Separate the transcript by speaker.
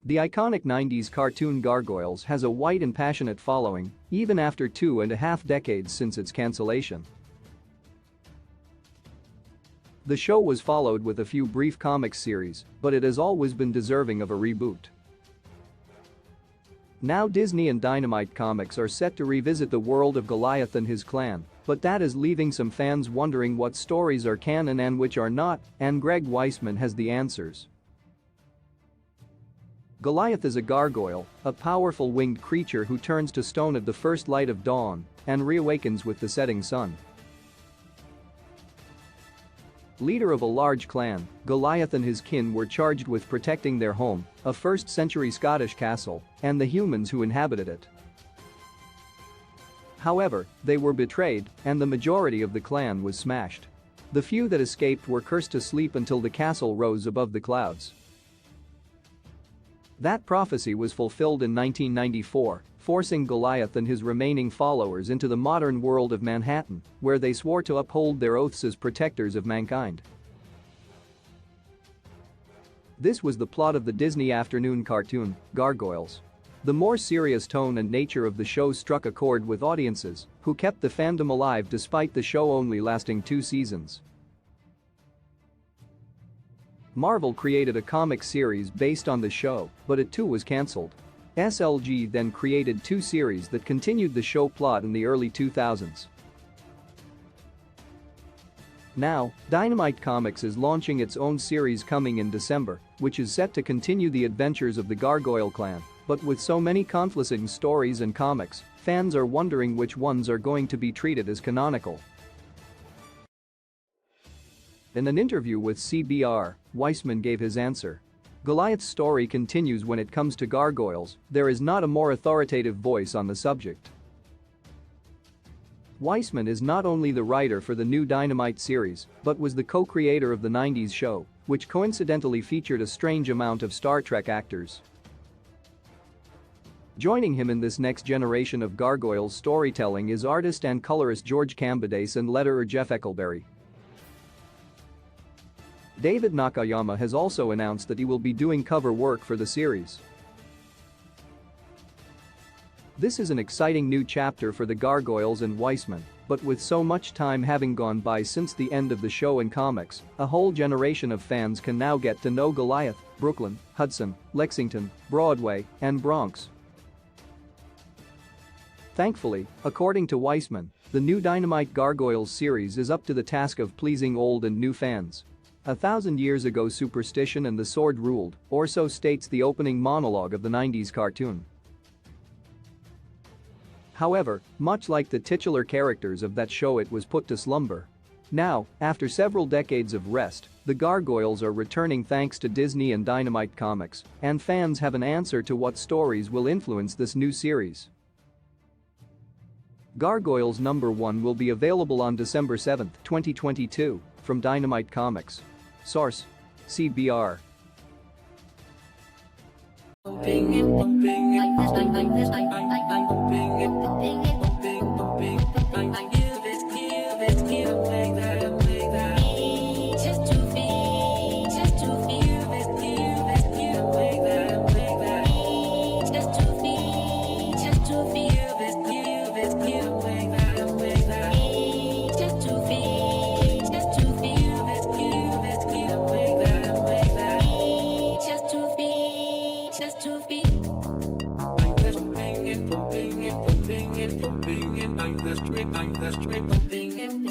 Speaker 1: The iconic 90s cartoon Gargoyles has a wide and passionate following, even after 2.5 decades since its cancellation. The show was followed with a few brief comics series, but it has always been deserving of a reboot. Now Disney and Dynamite Comics are set to revisit the world of Goliath and his clan, but that is leaving some fans wondering what stories are canon and which are not, and Greg Weisman has the answers. Goliath is a gargoyle, a powerful winged creature who turns to stone at the first light of dawn and reawakens with the setting sun. Leader of a large clan, Goliath and his kin were charged with protecting their home, a 1st century Scottish castle, and the humans who inhabited it. However, they were betrayed, and the majority of the clan was smashed. The few that escaped were cursed to sleep until the castle rose above the clouds. That prophecy was fulfilled in 1994, forcing Goliath and his remaining followers into the modern world of Manhattan, where they swore to uphold their oaths as protectors of mankind. This was the plot of the Disney afternoon cartoon, Gargoyles. The more serious tone and nature of the show struck a chord with audiences, who kept the fandom alive despite the show only lasting 2 seasons. Marvel created a comic series based on the show, but it too was cancelled. SLG then created 2 series that continued the show plot in the early 2000s. Now, Dynamite Comics is launching its own series coming in December, which is set to continue the adventures of the Gargoyle clan, but with so many conflicting stories and comics, fans are wondering which ones are going to be treated as canonical. In an interview with CBR, Weisman gave his answer. Goliath's story continues when it comes to gargoyles, there is not a more authoritative voice on the subject. Weisman is not only the writer for the new Dynamite series, but was the co-creator of the 90s show, which coincidentally featured a strange amount of Star Trek actors. Joining him in this next generation of gargoyles storytelling is artist and colorist George Cambadase and letterer Jeff Eckelberry. David Nakayama has also announced that he will be doing cover work for the series. This is an exciting new chapter for the Gargoyles and Weisman, but with so much time having gone by since the end of the show and comics, a whole generation of fans can now get to know Goliath, Brooklyn, Hudson, Lexington, Broadway, and Bronx. Thankfully, according to Weisman, the new Dynamite Gargoyles series is up to the task of pleasing old and new fans. 1,000 years ago superstition and the sword ruled, or so states the opening monologue of the 90s cartoon. However, much like the titular characters of that show, it was put to slumber. Now, after several decades of rest, the Gargoyles are returning thanks to Disney and Dynamite Comics, and fans have an answer to what stories will influence this new series. Gargoyles #1 will be available on December 7, 2022, from Dynamite Comics. Source: CBR.
Speaker 2: I'm the straight,